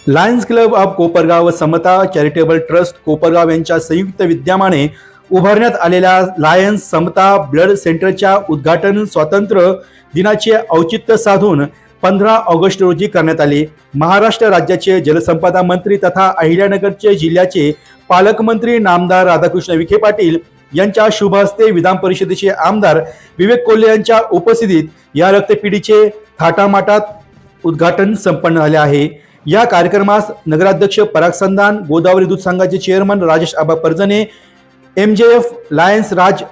Lions club of Kopargaon व समता charitable trust Kopargaon यांच्या संयुक्त विद्यमाने उभारण्यात आलेल्या लायन्स समता ब्लड सेंटरच्या उद्घाटन स्वातंत्र्य दिनाचे औचित्य साधून 15 ऑगस्ट रोजी करण्यात आले. महाराष्ट्र राज्याचे जलसंपदा मंत्री तथा अहिल्यानगरचे जिल्ह्याचे पालकमंत्री नामदार राधाकृष्ण विखे पाटील यांच्या शुभ हस्ते विधान परिषदेचे आमदार विवेक कोल्हे यांच्या उपस्थितीत या रक्तपेढीचे थाटामाटात उद्घाटन संपन्न झाले आहे. या कार्यक्रमास नगराध्यक्ष पराग संधान, गोदावरी दूध संघाचे chairman Rajesh Aba Parjane, MJF lions Raj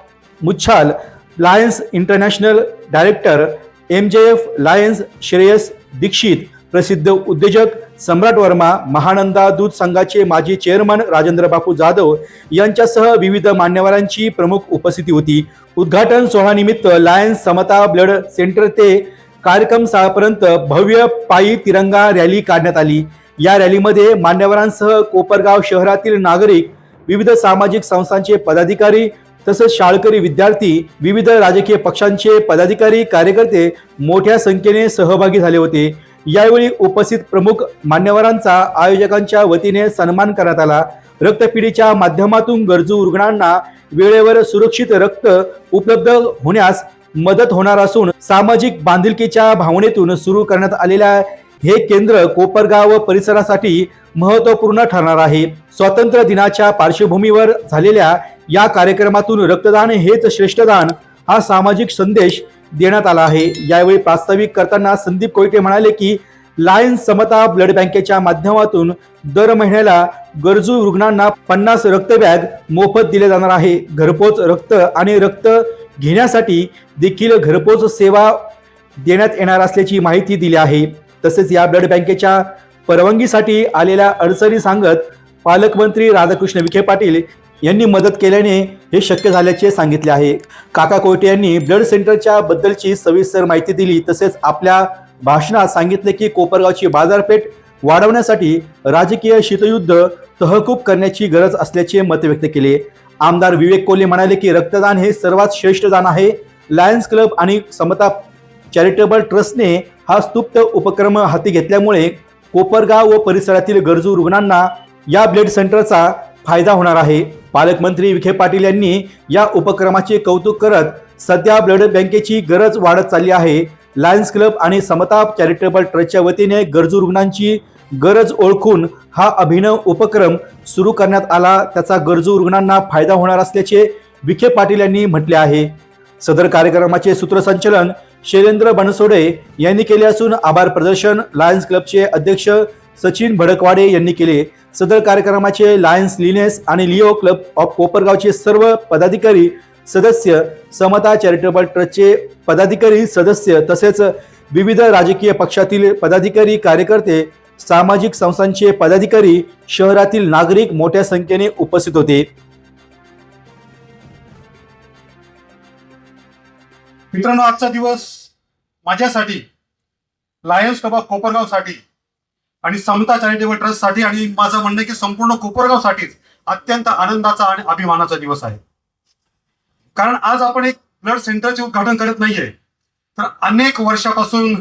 Muchhal, lions international director MJF lions Shreyas Dixit, प्रसिद्ध उद्योजक सम्राट वर्मा, महानंदा दूध संघाचे माजी चेअरमन राजेंद्र बापू जाधव यांच्यासह विविध मान्यवरांची प्रमुख उपस्थिती होती. उद्घाटन सोहळ्यानिमित्त लायन्स समता ब्लड सेंटर ते कार्यक्रम स्थळापर्यंत भव्य पायी तिरंगा रॅली काढण्यात आली. या रॅलीमध्ये मान्यवरांसह कोपरगाव शहरातील नागरिक, विविध सामाजिक संस्थांचे पदाधिकारी तसेच शाळकरी विद्यार्थी, विविध राजकीय पक्षांचे पदाधिकारी, कार्यकर्ते मोठ्या संख्येने सहभागी झाले होते. यावेळी उपस्थित प्रमुख मान्यवरांचा आयोजकांच्या वतीने सन्मान करण्यात आला. रक्तपेढीच्या माध्यमातून गरजू रुग्णांना वेळेवर सुरक्षित रक्त उपलब्ध होण्यास मदत होणार असून सामाजिक बांधिलकीच्या भावनेतून सुरू करण्यात आलेल्या हे केंद्र कोपरगाव व परिसरासाठी महत्त्वपूर्ण ठरणार आहे. स्वातंत्र्य दिनाच्या पार्श्वभूमीवर झालेल्या या कार्यक्रमातून रक्तदान हेच श्रेष्ठ दान हा सामाजिक संदेश देण्यात आला आहे. यावेळी प्रास्ताविक करताना संदीप कोयटे म्हणाले की लायन्स समता ब्लड बँकेच्या माध्यमातून दर महिन्याला गरजू रुग्णांना 50 रक्तबॅग मोफत दिले जाणार आहे. घरपोच रक्त आणि रक्त घेण्यासाठी देखील घरपोच सेवा देण्यात येणार असल्याची माहिती दिली आहे. तसेच या ब्लड बँकेच्या परवानगीसाठी आलेल्या अडचणी सांगत पालकमंत्री राधाकृष्ण विखे पाटील यांनी मदत केल्याने हे शक्य झाल्याचे सांगितले आहे. काका कोयटे यांनी ब्लड सेंटरच्या बद्दलची सविस्तर माहिती दिली. तसेच आपल्या भाषणात सांगितले की कोपरगावची बाजारपेठ वाढवण्यासाठी राजकीय शीतयुद्ध तहकूब करण्याची गरज असल्याचे मत व्यक्त केले. आमदार विवेक कोल्हे म्हणाले की रक्तदान हे सर्वात श्रेष्ठ दान आहे. लायन्स क्लब आणि समता चॅरिटेबल ट्रस्टने हा स्तुत्य उपक्रम हाती घेतल्यामुळे कोपरगाव व परिसरातील गरजू रुग्णांना या ब्लड सेंटरचा फायदा होणार आहे. पालकमंत्री विखे पाटील यांनी या उपक्रमाचे कौतुक करत सध्या ब्लड बँकेची गरज वाढत चालली आहे. लायन्स क्लब आणि समता चॅरिटेबल ट्रस्टच्या वतीने गरजू रुग्णांची गरज ओळखून हा अभिनव उपक्रम सुरू करण्यात आला. त्याचा गरजू रुग्णांना फायदा होणार असल्याचे विखे पाटील यांनी म्हटले आहे. सदर कार्यक्रमाचे सूत्रसंचालन शैलेंद्र बनसोडे यांनी केले असून आभार प्रदर्शन लायन्स क्लबचे अध्यक्ष सचिन भडकवाडे यांनी केले. सदर कार्यक्रमाचे लायन्स लिनेस आणि लिओ क्लब ऑफ कोपरगावचे सर्व पदाधिकारी सदस्य, समता चॅरिटेबल ट्रस्टचे पदाधिकारी सदस्य तसेच विविध राजकीय पक्षातील पदाधिकारी, कार्यकर्ते, सामाजिक संस्थांचे पदाधिकारी, शहरातील नागरिक मोठ्या संख्येने उपस्थित होते. मित्रांनो, आजचा दिवस माझ्यासाठी, लायन्स क्लब ऑफ कोपरगावसाठी आणि समता चॅरिटेबल ट्रस्टसाठी आणि माझं म्हणणं आहे की संपूर्ण कोपरगावसाठीच अत्यंत आनंदाचा आणि अभिमानाचा दिवस आहे. कारण आज आपण एक ब्लड सेंटरचे उद्घाटन करत नाहीये, तर अनेक वर्षापासून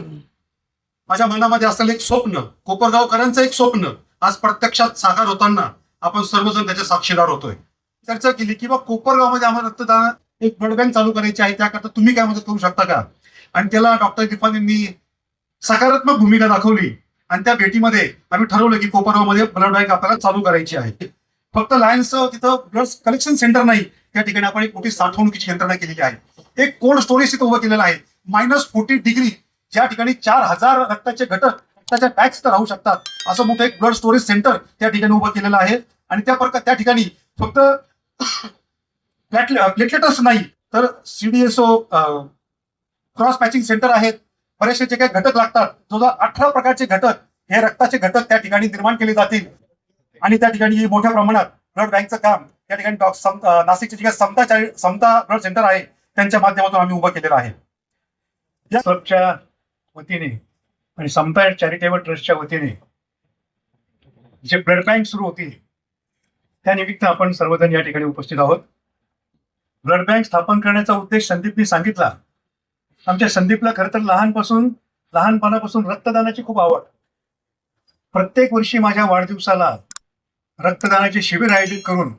माझ्या मनामध्ये असलेलं एक स्वप्न, कोपरगावकरांचं एक स्वप्न आज प्रत्यक्षात साकार होताना आपण सर्वजण त्याचे साक्षीदार होतोय. चर्चा केली की कोपरगावमध्ये आम्हाला रक्तदान एक ब्लड बँक चालू करायची आहे, त्याकरता तुम्ही काय मदत करू शकता का? आणि त्याला डॉक्टर इरफान यांनी सकारात्मक भूमिका दाखवली आणि त्या भेटीमध्ये आम्ही ठरवलं की कोपरगावमध्ये ब्लड बँक आपल्याला चालू करायची आहे. फक्त लायन्स तिथं ब्लड कलेक्शन सेंटर नाही, त्या ठिकाणी आपण एक मोठी साठवणुकीची यंत्रणा केलेली आहे. एक कोल्ड स्टोरेज तिथं उभं केलेलं आहे. -40 डिग्री ज्या ठिकाणी 4000 रक्ताचे घटक, रक्ताच्या बॅग्स तर राहू शकतात, असं मोठं एक ब्लड स्टोरेज सेंटर त्या ठिकाणी उभं केलेलं आहे. आणि त्या ठिकाणी फक्त प्लेटलेटच नाही तर CDSO क्रॉस मॅचिंग सेंटर आहेत. बरेचसे जे काही घटक लागतात, 18 प्रकारचे घटक, हे रक्ताचे घटक त्या ठिकाणी निर्माण केले जातील. आणि त्या ठिकाणी मोठ्या प्रमाणात ब्लड बँकचं काम त्या ठिकाणी नाशिकचे जे काही समता ब्लड सेंटर आहे त्यांच्या माध्यमातून आम्ही उभं केलेलं आहे. या क्लबच्या वतीने आणि समता चॅरिटेबल ट्रस्टच्या वतीने जे ब्लड बँक सुरू होती त्यानिमित्त आपण सर्वजण या ठिकाणी उपस्थित आहोत. ब्लड बँक स्थापन करण्याचा उद्देश संदीपनी सांगितला आमच्या संदीपला खरं तर लहानपणापासून रक्तदानाची खूप आवड. प्रत्येक वर्षी माझ्या वाढदिवसाला रक्तदानाचे शिबिर आयोजित करून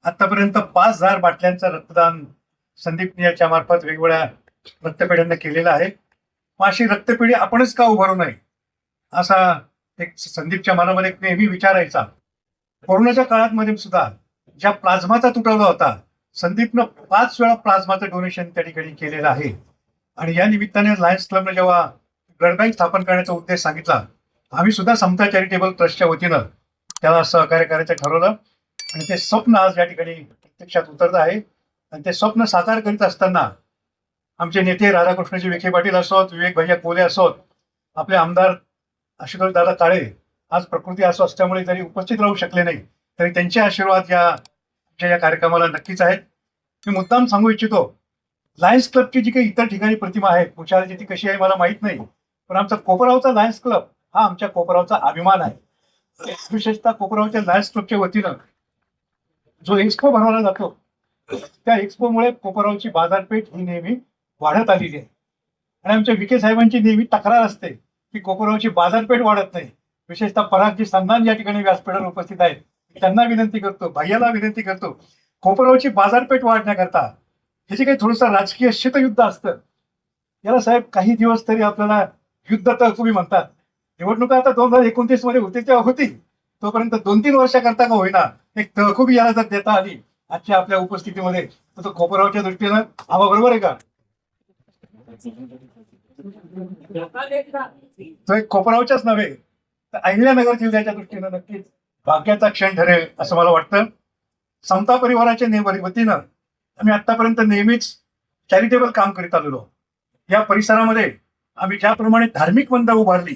आतापर्यंत 5,000 बाटल्यांचं रक्तदान संदीप याच्या मार्फत वेगवेगळ्या रक्तपेढ्यांना केलेलं आहे. मग अशी रक्तपेढी आपणच का उभारू नये असा एक संदीपच्या मनामध्ये एक नेहमी विचारायचा. कोरोनाच्या काळात सुद्धा ज्या प्लाझ्माचा तुटवडा होता, संदीपनं 5 वेळा प्लाझ्माचं डोनेशन त्या ठिकाणी केलेलं आहे. आणि या निमित्ताने लायन्स क्लबने जेव्हा ब्लड बँक स्थापन करण्याचा उद्देश सांगितला, आम्ही सुद्धा समता चॅरिटेबल ट्रस्टच्या वतीनं त्याला सहकार्य करायचं ठरवलं. आणि ते स्वप्न आज या ठिकाणी प्रत्यक्षात उतरत आहे. आणि ते स्वप्न साकार करीत असताना आमचे नेते राधाकृष्णजी विखे पाटील असोत, विवेक भैया कोले असोत, आपले आमदार आशुतोष दादा काळे आज प्रकृती असो असल्यामुळे जरी उपस्थित राहू शकले नाही, तरी त्यांचे आशीर्वाद या कार्यक्रमाला नक्कीच आहेत. मी मुद्दाम सांगू इच्छितो, लायन्स क्लबची जी काही इतर ठिकाणी प्रतिमा आहे, कुशालची ती कशी आहे मला माहित नाही, पण आमचा कोपरावचा लायन्स क्लब हा आमच्या कोपरावचा अभिमान आहे. विशेषतः कोपरावच्या लायन्स क्लबच्या वतीनं जो एक्सपो भरवला जातो, त्या एक्सपोमुळे कोपरावची बाजारपेठ ही नेहमी वाढत आलेली आहे. आणि आमच्या विखे साहेबांची नेहमी तक्रार असते की कोपरावची बाजारपेठ वाढत नाही. विशेषतः परागजी संधान या ठिकाणी व्यासपीठावर उपस्थित आहेत, त्यांना विनंती करतो, भैयाला विनंती करतो, कोपरावची बाजारपेठ वाढण्याकरता हे जे काही थोडंसं राजकीय शीतयुद्ध असतं, याला साहेब काही दिवस तरी आपल्याला युद्ध तहकुबी म्हणतात. निवडणुका आता 2029 मध्ये होती तेव्हा होती, तोपर्यंत 2-3 वर्षाकरता का होईना एक तहकुबी याला जर देता आली आजच्या आपल्या उपस्थितीमध्ये, तर तो कोपरावच्या दृष्टीनं आम्हा बरोबर आहे का? तो एक कोपरावच्याच नव्हे तर अहिल्यानगर जिल्ह्याच्या दृष्टीनं नक्कीच भाग्याचा क्षण ठरेल असं मला वाटतं. समता परिवाराच्या वतीनं आम्ही आतापर्यंत नेहमीच चॅरिटेबल काम करीत आलेलो. या परिसरामध्ये आम्ही ज्याप्रमाणे धार्मिक मंदिर उभारली,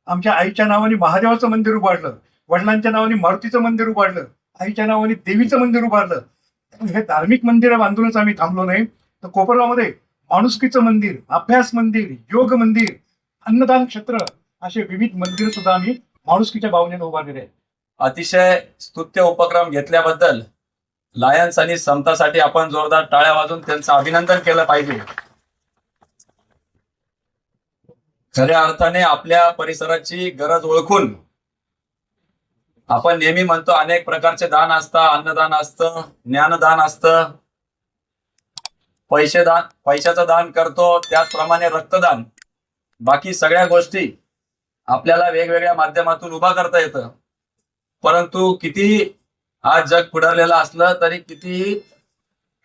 आमच्या आईच्या नावाने महादेवाचं मंदिर उभारलं, वडिलांच्या नावाने मारुतीचं मंदिर उभारलं, आईच्या नावाने देवीचं मंदिर उभारलं, हे धार्मिक मंदिर बांधूनच आम्ही थांबलो नाही, तर कोपरगावमध्ये माणुसकीचं मंदिर, अभ्यास मंदिर, योग मंदिर, अन्नदान क्षेत्र असे विविध मंदिर सुद्धा आम्ही माणुसकीच्या भावनेने उभारलेले आहेत. अतिशय स्तुत्य उपक्रम घेतल्याबद्दल लायन्स आणि समतासाठी आपण जोरदार टाळ्या वाजून त्यांचं अभिनंदन केलं पाहिजे. खऱ्या अर्थाने आपल्या परिसराची गरज ओळखून आपण नेहमी म्हणतो अनेक प्रकारचे दान असतं, अन्नदान असतं, ज्ञानदान असतं, पैशाचं दान करतो, त्याचप्रमाणे रक्तदान, बाकी सगळ्या गोष्टी आपल्याला वेगवेगळ्या माध्यमातून उभा करता येतं. परंतु कितीही आज जग पुढारलेलं असलं तरी, कितीही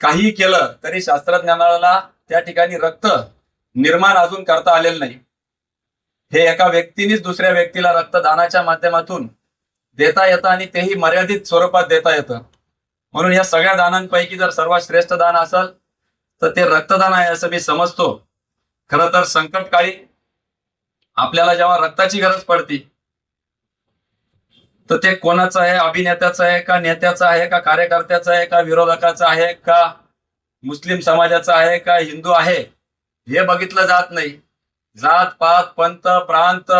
काही केलं तरी शास्त्रज्ञानाला त्या ठिकाणी रक्त निर्माण अजून करता आलेलं नाही. हे एका व्यक्तीनेच दुसऱ्या व्यक्तीला रक्तदानाच्या माध्यमातून देता येतं आणि तेही मर्यादित स्वरूपात देता येतं. म्हणून या सगळ्या दानांपैकी जर सर्वात श्रेष्ठ दान असेल तर ते रक्तदान आहे असं मी समजतो. खरं तर संकटकाळी आपल्याला जेव्हा रक्ताची गरज पडती तर ते कोणाचं आहे, अभिनेत्याचं आहे का, नेत्याचं आहे का, कार्यकर्त्याचं आहे का, विरोधकाचं आहे का, मुस्लिम समाजाचं आहे का, हिंदू आहे, हे बघितलं जात नाही. जात पात पंथ प्रांत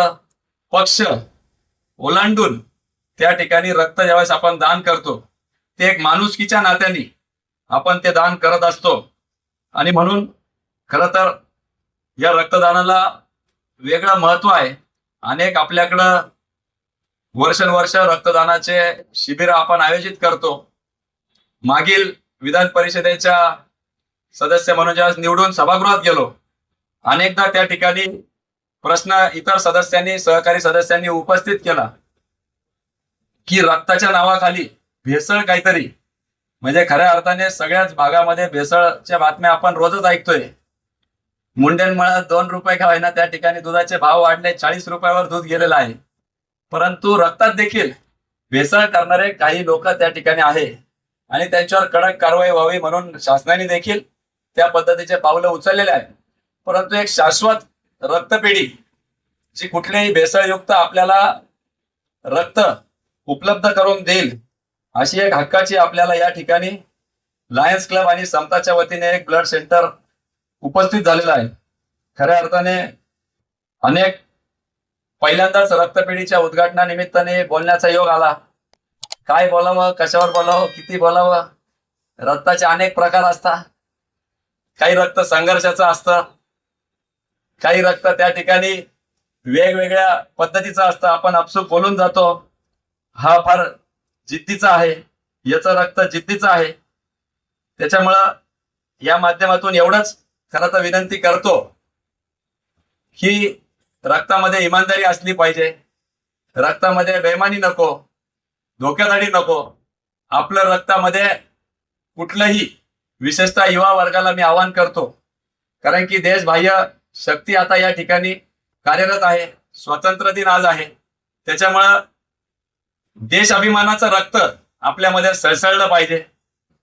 पक्ष ओलांडून त्या ठिकाणी रक्त ज्यावेळेस आपण दान करतो ते एक माणुसकीच्या नात्याने आपण ते दान करत असतो. आणि म्हणून खरं तर या रक्तदानाला वेगळं महत्व आहे. अनेक आपल्याकडं वर्षानुवर्ष रक्तदानाचे शिबिर आपण आयोजित करतो. मागील विधान परिषदेच्या सदस्य म्हणून ज्यावेळेस निवडून सभागृहात गेलो, अनेकदा त्या ठिकाणी प्रश्न इतर सदस्यांनी, सहकारी सदस्यांनी उपस्थित केला की रक्ताच्या नावाखाली भेसळ काहीतरी, म्हणजे खऱ्या अर्थाने सगळ्याच भागामध्ये भेसळच्या बातम्या आपण रोजच ऐकतोय. मुंडेनमळ्यात 2 रुपये का होईना त्या ठिकाणी दुधाचे भाव वाढले, 40 रुपयावर दूध गेलेलं आहे. परंतु रक्तात देखील भेसळ करणारे काही लोक त्या ठिकाणी आहे आणि त्यांच्यावर कडक कारवाई व्हावी म्हणून शासनाने देखील त्या पद्धतीचे पावलं उचललेले आहे. परंतु एक शाश्वत रक्तपेढी जी कुठल्याही भेसळयुक्त आपल्याला रक्त उपलब्ध करून देईल अशी एक हक्काची आपल्याला या ठिकाणी लायन्स क्लब आणि समताच्या वतीने एक ब्लड सेंटर उपस्थित झालेलं आहे. खऱ्या अर्थाने अनेक पहिल्यांदाच रक्तपेढीच्या उद्घाटनानिमित्ताने बोलण्याचा योग आला. काय बोलावं, कशावर बोलावं, किती बोलावं. रक्ताचे अनेक प्रकार असतात. काही रक्त संघर्षाचं असतं, काही रक्त त्या ठिकाणी वेगवेगळ्या पद्धतीचं असतं. आपण आपसूक बोलून जातो, हा फार जिद्दीचा आहे, याचं रक्त जिद्दीचं आहे. त्याच्यामुळं या माध्यमातून एवढंच खरं तर विनंती करतो की रक्तामध्ये इमानदारी असली पाहिजे, रक्तामध्ये बेईमानी नको, धोकेधडी नको. आपलं रक्तामध्ये कुठलंही, विशेषतः युवा वर्गाला मी आवाहन करतो, कारण की देशबाह्य शक्ती आता या ठिकाणी कार्यरत आहे. स्वातंत्र्य दिन आज आहे, त्याच्यामुळं देश अभिमानाचं रक्त आपल्यामध्ये सळसळलं पाहिजे.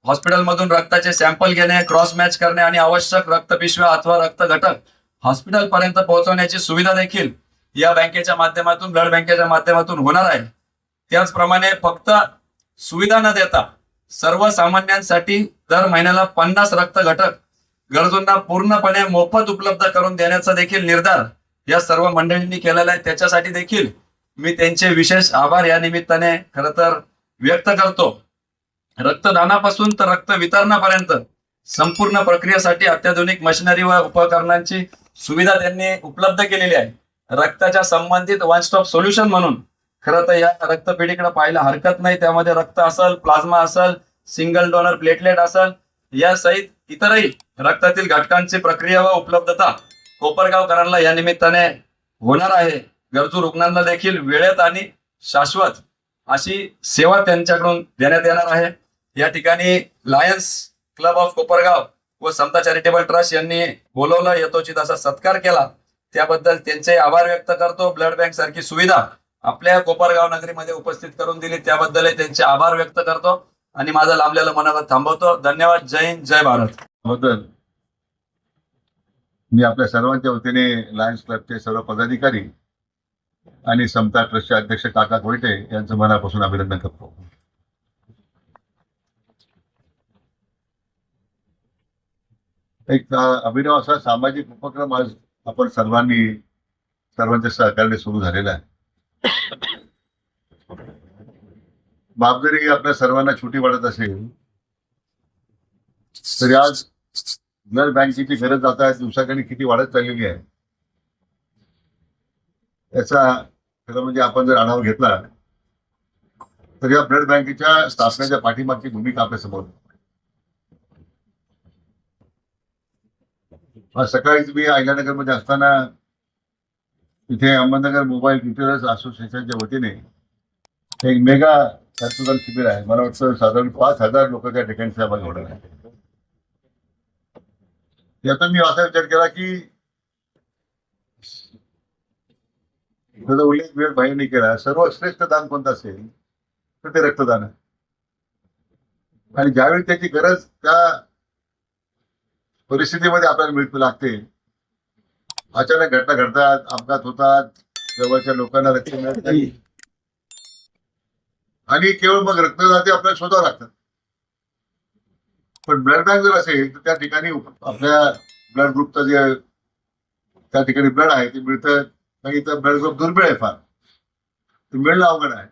हॉस्पिटलमधून रक्ताचे सॅम्पल घेणे, क्रॉस मॅच करणे आणि आवश्यक रक्तपिशव्या अथवा रक्त घटक हॉस्पिटलपर्यंत पोहोचवण्याची सुविधा देखील या बँकेच्या माध्यमातून, ब्लड बँकेच्या माध्यमातून होणार आहे. त्याचप्रमाणे फक्त सुविधा न देता सर्वसामान्यांसाठी दर महिन्याला 50 रक्त घटक गरजूंना पूर्णपणे मोफत उपलब्ध करून देण्याचा देखील निर्धार या सर्व मंडळींनी केलेला आहे. त्याच्यासाठी देखील मी त्यांचे विशेष आभार या निमित्ताने खरं तर व्यक्त करतो. रक्तदानापासून तर रक्त वितरणापर्यंत संपूर्ण प्रक्रियेसाठी अत्याधुनिक मशिनरी व उपकरणांची सुविधा त्यांनी उपलब्ध केलेली आहे. रक्ताच्या संबंधित वन स्टॉप सोल्युशन म्हणून खरं तर या रक्तपेढीकडे पाहायला हरकत नाही. त्यामध्ये रक्त असेल, प्लाझ्मा असेल, सिंगल डोनर प्लेटलेट असेल, या सहित इतरही रक्तातील घटकांची प्रक्रिया व उपलब्धता कोपरगावकरांना या निमित्ताने होणार आहे. गरजू रुग्णांना देखील वेळेत आणि शाश्वत अशी सेवा त्यांच्याकडून देण्यात येणार आहे. या ठिकाणी लायन्स क्लब ऑफ कोपरगाव व समता चॅरिटेबल ट्रस्ट यांनी बोलवलं, यथोचित असा सत्कार केला, त्याबद्दल त्यांचे आभार व्यक्त करतो. ब्लड बँक सारखी सुविधा आपल्या कोपरगाव नगरीमध्ये उपस्थित करून दिली, त्याबद्दल त्यांचे आभार व्यक्त करतो आणि माझं लांबलेलं मनोगत थांबवतो. धन्यवाद. जय हिंद, जय भारत. बद्दल मी आपल्या सर्वांच्या वतीने लायन्स क्लबचे सर्व पदाधिकारी आणि समता ट्रस्टचे अध्यक्ष काका कोयटे यांचं मनापासून अभिनंदन करतो. एक अभिनव असा सामाजिक उपक्रम आज आपण सर्वांच्या सहकार्याने सुरू झालेला आहे. बाप जरी आपल्या सर्वांना छोटी वाटत असेल तरी आज ब्लड बँकेची गरज आता दिवसाकडे किती वाढत चाललेली आहे याचा खरं म्हणजे आपण जर आढावा घेतला तर या ब्लड बँकेच्या स्थापनेच्या पाठीमागची भूमिका आपल्या समोर. आज सकाळीच मी अहिल्यानगर मध्ये असताना इथे अहमदनगर मोबाईल रिटेलर्स असोसिएशनच्या वतीने एक मेगा रक्तदान शिबिर आहे. मला वाटतं साधारण 5,000 लोक त्या ठिकाणी सहभागी होणार आहे. याचा मी असा विचार केला की त्याचा उल्लेख वेळ भाईंनी केला, सर्वश्रेष्ठ दान कोणतं असेल तर ते रक्तदान आहे. आणि ज्यावेळी त्याची गरज त्या परिस्थितीमध्ये आपल्याला मिळू लागते, अचानक घटना घडतात, अपघात होतात, जवळच्या लोकांना रक्त मिळत नाही आणि केवळ मग रक्तदाते आपल्याला शोधावं लागतात. पण ब्लड बँक जर असेल तर त्या ठिकाणी आपल्या ब्लड ग्रुपचं जे त्या ठिकाणी ब्लड आहे ते मिळतं. काही तर ब्लड ग्रुप दुर्मिळ आहे, फार ते मिळणं अवघड आहे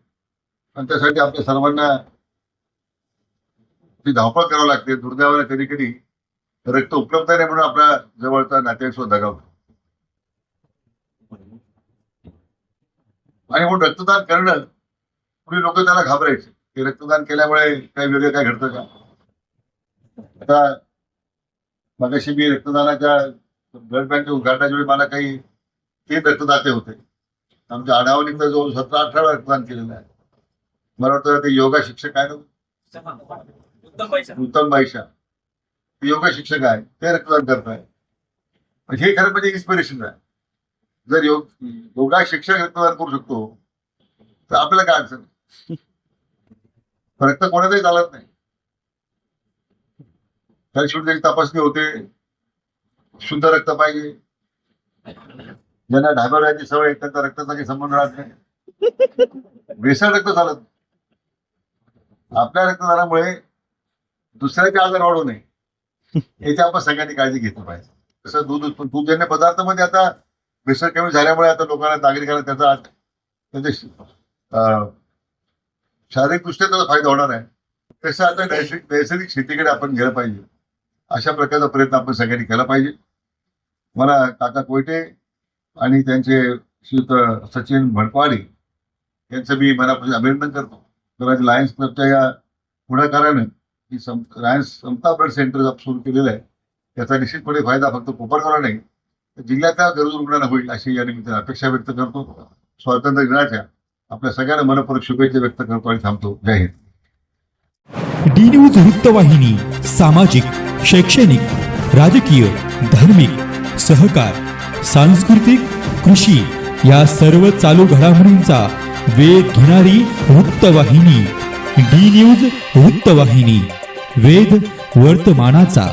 आणि त्यासाठी आपल्या सर्वांना ती धावपळ करावं लागते. दुर्दैवाने कधी कधी रक्त उपलब्ध नाही म्हणून आपल्या जवळचा नातेवाईक सुद्धा दगावतो आणि म्हणून रक्तदान करणं पुढे लोक त्याला घाबरायचे की रक्तदान केल्यामुळे काही वेगळं काय घडतं का. आता मगाशी मी रक्तदानाच्या ब्लड बँक उद्घाटनाच्या वेळी मला काही 3 रक्तदाते होते. आमच्या आढावानी तर जवळ 17-18 वेळा रक्तदान केलेलं आहे. मला वाटतं ते योगा शिक्षक आहे ना, उत्तम बाईशा, योगा शिक्षक आहे, ते रक्तदान करत आहे. हे खरं म्हणजे इन्स्पिरेशन आहे. जर योगा शिक्षक रक्तदान करू शकतो तर आपल्याला काय अडचण. रक्त कोणाचाही चालत नाही, त्या शेवटी त्याची तपासणी होते, शुद्ध रक्त पाहिजे. ज्यांना ढाब्यावर राहायची सवय त्यांचा रक्ताचा काही संबंध राहत नाही, भेसळ रक्त चालत नाही. आपल्या रक्तदानामुळे दुसऱ्याचे आजार वाढू नये याची आपण सगळ्यांनी काळजी घेतली पाहिजे. तसं दूधजन्य पदार्थामध्ये आता भेसळ कमी झाल्यामुळे आता लोकांना, नागरिकांना त्यांच्या शारीरिकदृष्ट्या त्याचा फायदा होणार आहे. तसं आता नैसर्गिक शेतीकडे आपण गेलं पाहिजे. अशा प्रकारचा प्रयत्न आपण सगळ्यांनी केला पाहिजे. मला काका कोयटे आणि त्यांचे श्रीयुत सचिन भडपाडी यांचं मी मनापासून अभिनंदन करतो. तर आज लायन्स क्लबच्या या पुढाकारानं ही लायन्स समता ब्लड सेंटर सुरू केलेलं आहे. त्याचा निश्चितपणे फायदा फक्त कोपरगावला नाही तर जिल्ह्यातल्या गरजू रुग्णांना होईल अशी या निमित्ताने अपेक्षा व्यक्त करतो. स्वातंत्र्य दिनाच्या आपल्या सगळ्यांना मनपूर्वक शुभेच्छा व्यक्त करतो आणि थांबतो. जय हिंद. डी न्यूज वृत्तवाहिनी सामाजिक, शैक्षणिक, राजकीय, धार्मिक, सहकार, सांस्कृतिक, कृषी या सर्व चालू घडामोडींचा वेध घेणारी वृत्तवाहिनी. डी न्यूज वृत्तवाहिनी, वेध वर्तमानाचा.